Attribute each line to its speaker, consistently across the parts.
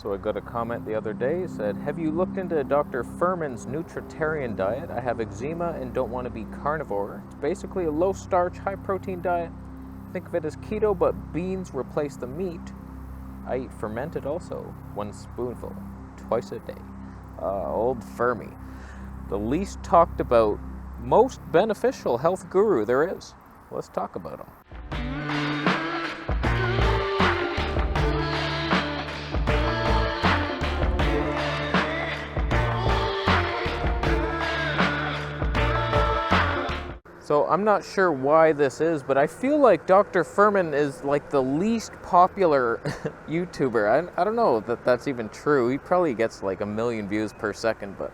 Speaker 1: So I got a comment the other day, it said, have you looked into Dr. Fuhrman's nutritarian diet? I have eczema and don't want to be carnivore. It's basically a low starch, high protein diet. Think of it as keto, but beans replace the meat. I eat fermented also, 1 spoonful, twice a day. Old Fermi. The least talked about, most beneficial health guru there is. Let's talk about him. So I'm not sure why this is, but I feel like Dr. Fuhrman is like the least popular YouTuber. I don't know that that's even true. He probably gets like 1 million views per second, but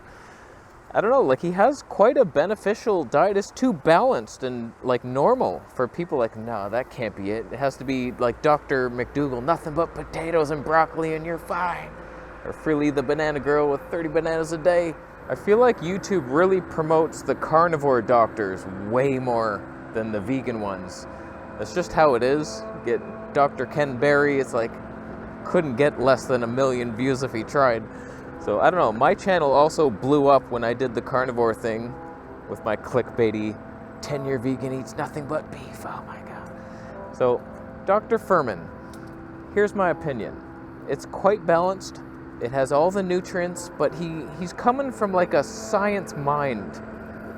Speaker 1: I don't know, like he has quite a beneficial diet. It's too balanced and like normal for people like, no, that can't be it. It has to be like Dr. Mcdougall, nothing but potatoes and broccoli and you're fine. Or Freely the Banana Girl with 30 bananas a day. I feel like YouTube really promotes the carnivore doctors way more than the vegan ones. That's just how it is. Get Dr. Ken Berry, it's like, couldn't get less than 1 million views if he tried. So I don't know, my channel also blew up when I did the carnivore thing with my clickbaity 10-year vegan eats nothing but beef, oh my god. So, Dr. Fuhrman, here's my opinion. It's quite balanced. It has all the nutrients, but he's coming from like a science mind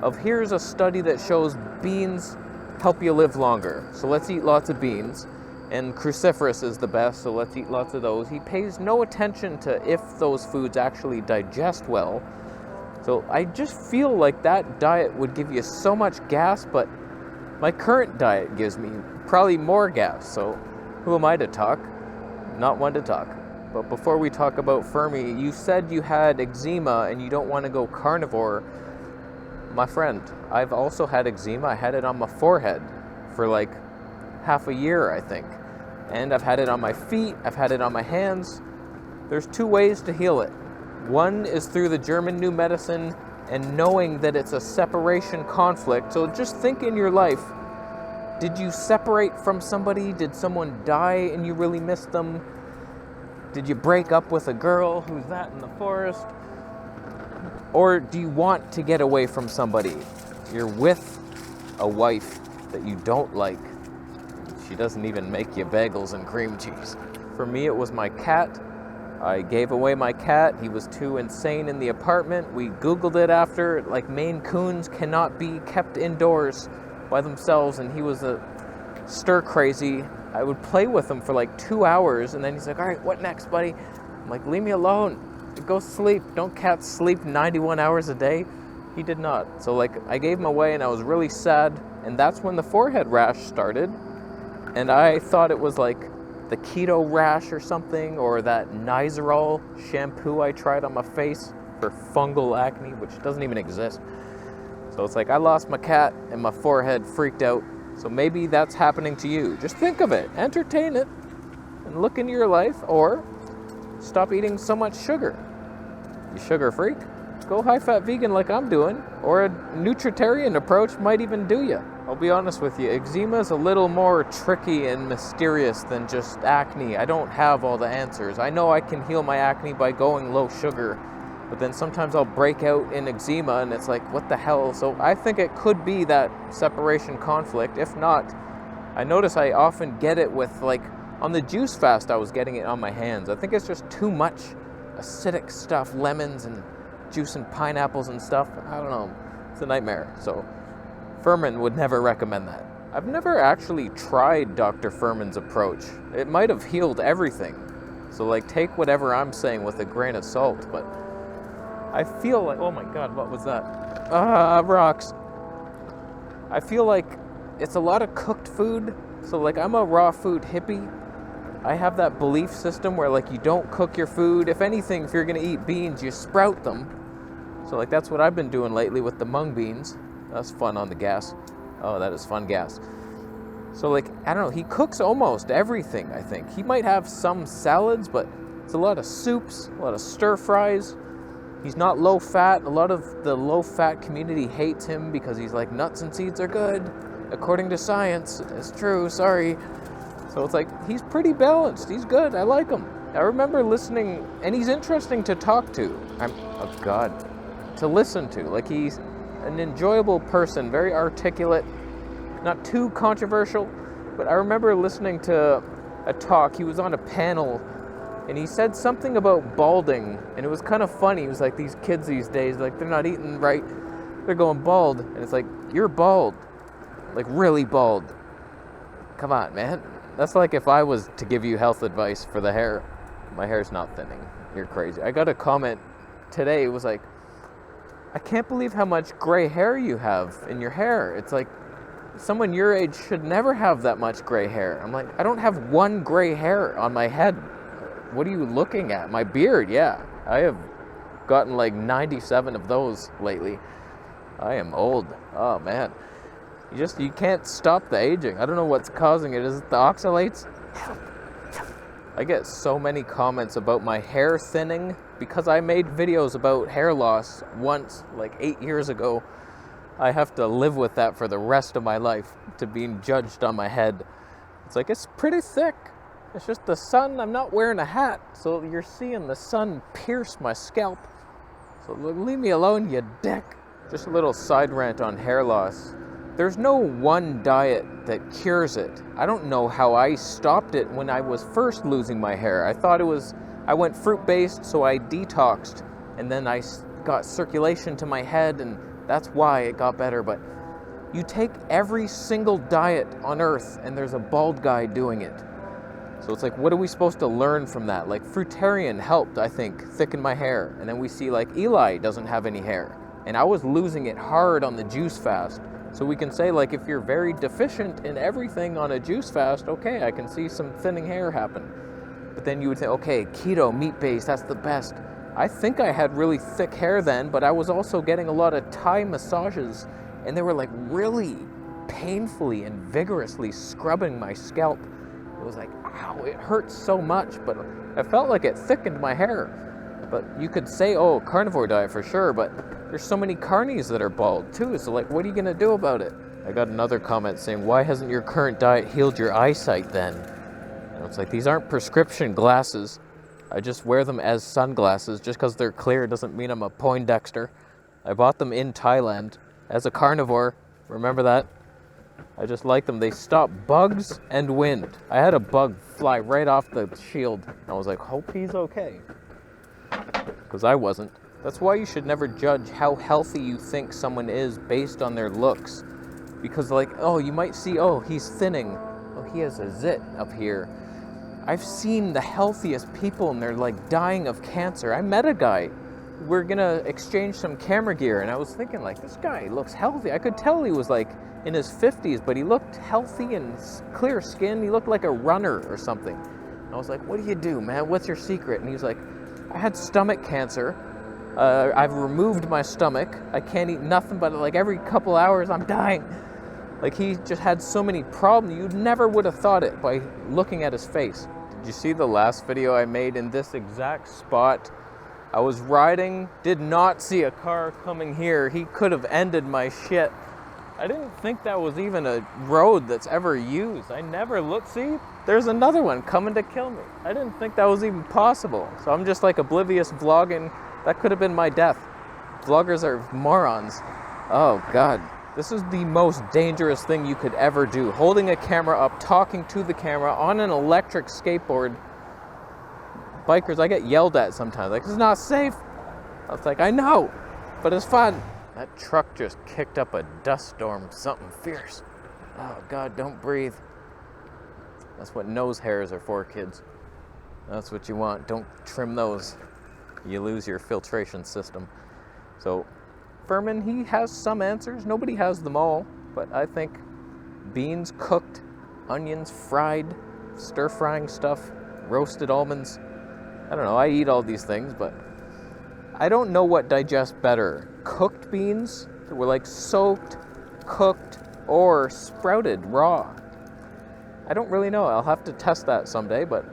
Speaker 1: of here's a study that shows beans help you live longer. So let's eat lots of beans. And cruciferous is the best, so let's eat lots of those. He pays no attention to if those foods actually digest well. So I just feel like that diet would give you so much gas, but my current diet gives me probably more gas. So who am I to talk? Not one to talk. But before we talk about Fermi, you said you had eczema and you don't want to go carnivore. My friend, I've also had eczema. I had it on my forehead for like half a year, I think. And I've had it on my feet, I've had it on my hands. There's 2 ways to heal it. One is through the German New Medicine and knowing that it's a separation conflict. So just think in your life, did you separate from somebody? Did someone die and you really missed them? Did you break up with a girl? Who's that in the forest? Or do you want to get away from somebody? You're with a wife that you don't like. She doesn't even make you bagels and cream cheese. For me, it was my cat. I gave away my cat. He was too insane in the apartment. We Googled it after. Like, Maine Coons cannot be kept indoors by themselves, and he was a stir crazy. I would play with him for like 2 hours, and then he's like, all right, what next, buddy? I'm like, leave me alone. Go sleep. Don't cats sleep 91 hours a day? He did not. So like, I gave him away, and I was really sad, and that's when the forehead rash started. And I thought it was like the keto rash or something, or that Nizoral shampoo I tried on my face for fungal acne, which doesn't even exist. So it's like I lost my cat and my forehead freaked out. So maybe that's happening to you. Just think of it, entertain it, and look into your life, or stop eating so much sugar. You sugar freak? Go high-fat vegan like I'm doing, or a nutritarian approach might even do you. I'll be honest with you, eczema is a little more tricky and mysterious than just acne. I don't have all the answers. I know I can heal my acne by going low sugar, but then sometimes I'll break out in eczema and it's like, what the hell? So I think it could be that separation conflict. If not, I notice I often get it with, like, on the juice fast, I was getting it on my hands. I think it's just too much acidic stuff, lemons and juice and pineapples and stuff. I don't know. It's a nightmare. So Fuhrman would never recommend that. I've never actually tried Dr. Fuhrman's approach. It might have healed everything. So like, take whatever I'm saying with a grain of salt, but I feel like, oh my god, what was that? Rocks. I feel like it's a lot of cooked food. So like, I'm a raw food hippie. I have that belief system where like, you don't cook your food. If anything, if you're gonna eat beans, you sprout them. So like, that's what I've been doing lately with the mung beans. That's fun on the gas. Oh, that is fun gas. So like, I don't know, he cooks almost everything, I think. He might have some salads, but it's a lot of soups, a lot of stir fries. He's not low fat. A lot of the low fat community hates him because he's like, nuts and seeds are good. According to science, it's true, sorry. So it's like, he's pretty balanced. He's good, I like him. I remember listening, and he's interesting to talk to. Oh God, to listen to. Like, he's an enjoyable person, very articulate, not too controversial, but I remember listening to a talk. He was on a panel, and he said something about balding, and it was kind of funny. He was like, these kids these days, like, they're not eating right, they're going bald, and it's like, you're bald, like really bald. Come on, man. That's like if I was to give you health advice for the hair. My hair's not thinning. You're crazy. I got a comment today. It was like, I can't believe how much gray hair you have in your hair. It's like, someone your age should never have that much gray hair. I'm like, I don't have one gray hair on my head. What are you looking at? My beard, yeah. I have gotten like 97 of those lately. I am old. Oh, man. You can't stop the aging. I don't know what's causing it. Is it the oxalates? I get so many comments about my hair thinning because I made videos about hair loss once, like 8 years ago. I have to live with that for the rest of my life, to being judged on my head. It's like, it's pretty thick. It's just the sun. I'm not wearing a hat, so you're seeing the sun pierce my scalp. So leave me alone, you dick. Just a little side rant on hair loss. There's no one diet that cures it. I don't know how I stopped it when I was first losing my hair. I went fruit-based, so I detoxed, and then I got circulation to my head, and that's why it got better. But you take every single diet on earth, and there's a bald guy doing it. So it's like, what are we supposed to learn from that? Like, fruitarian helped, I think, thicken my hair. And then we see, like, Eli doesn't have any hair. And I was losing it hard on the juice fast. So we can say, like, if you're very deficient in everything on a juice fast, okay, I can see some thinning hair happen. But then you would say, okay, keto, meat-based, that's the best. I think I had really thick hair then, but I was also getting a lot of Thai massages, and they were like really painfully and vigorously scrubbing my scalp. It was like, ow, it hurts so much, but I felt like it thickened my hair. But you could say, oh, carnivore diet for sure, but there's so many carnies that are bald too, so like, what are you gonna do about it? I got another comment saying, why hasn't your current diet healed your eyesight then? And it's like, these aren't prescription glasses. I just wear them as sunglasses. Just because they're clear doesn't mean I'm a Poindexter. I bought them in Thailand as a carnivore. Remember that? I just like them. They stop bugs and wind. I had a bug fly right off the shield. I was like, hope he's okay. Because I wasn't. That's why you should never judge how healthy you think someone is based on their looks. Because like, oh, you might see, oh, he's thinning. Oh, he has a zit up here. I've seen the healthiest people and they're like dying of cancer. I met a guy. We're gonna exchange some camera gear and I was thinking like, this guy looks healthy. I could tell he was like in his 50s, but he looked healthy and clear skin. He looked like a runner or something. And I was like, what do you do, man? What's your secret? And he was like, I had stomach cancer. I've removed my stomach. I can't eat nothing but like every couple hours I'm dying. Like he just had so many problems. You never would have thought it by looking at his face. Did you see the last video I made in this exact spot? I was riding, did not see a car coming here. He could have ended my shit. I didn't think that was even a road that's ever used. I never looked. See, there's another one coming to kill me. I didn't think that was even possible. So I'm just like oblivious vlogging. That could have been my death. Vloggers are morons. Oh God. This is the most dangerous thing you could ever do. Holding a camera up, talking to the camera on an electric skateboard. Bikers, I get yelled at sometimes. Like, it's not safe. I was like, I know, but it's fun. That truck just kicked up a dust storm, something fierce. Oh God, don't breathe. That's what nose hairs are for, kids. That's what you want. Don't trim those. You lose your filtration system. So, Fuhrman, he has some answers. Nobody has them all, but I think beans cooked, onions fried, stir-frying stuff, roasted almonds. I don't know, I eat all these things, but I don't know what digests better. Cooked beans that were like soaked, cooked, or sprouted raw. I don't really know. I'll have to test that someday, but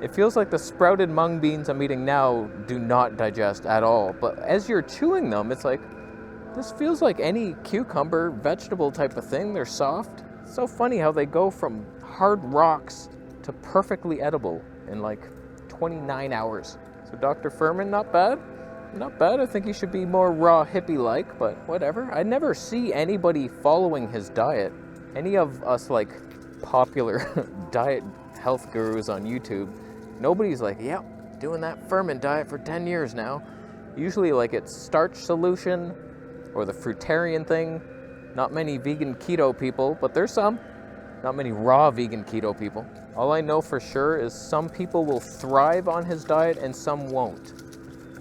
Speaker 1: it feels like the sprouted mung beans I'm eating now do not digest at all. But as you're chewing them, it's like, this feels like any cucumber, vegetable type of thing. They're soft. It's so funny how they go from hard rocks to perfectly edible in like 29 hours. So Dr. Fuhrman, not bad. Not bad. I think he should be more raw hippie-like, but whatever. I never see anybody following his diet. Any of us, like, popular diet health gurus on YouTube, nobody's like, yep, doing that Fuhrman diet for 10 years now. Usually, like, it's starch solution or the fruitarian thing. Not many vegan keto people, but there's some. Not many raw vegan keto people. All I know for sure is some people will thrive on his diet and some won't.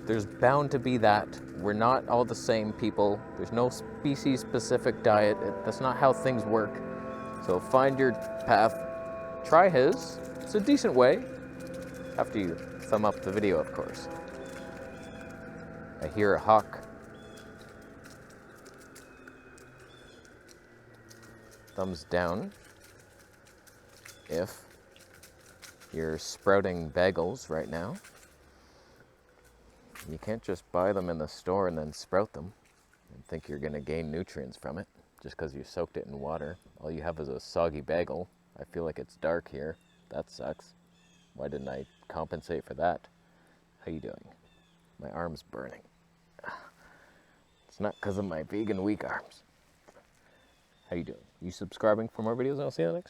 Speaker 1: There's bound to be that. We're not all the same people. There's no species-specific diet. That's not how things work. So find your path. Try his. It's a decent way. After you thumb up the video, of course. I hear a hawk. Thumbs down if you're sprouting bagels right now. You can't just buy them in the store and then sprout them and think you're going to gain nutrients from it just because you soaked it in water. All you have is a soggy bagel. I feel like it's dark here. That sucks. Why didn't I compensate for that? How you doing? My arm's burning. It's not because of my vegan weak arms. How you doing? You subscribing for more videos? I'll see you next.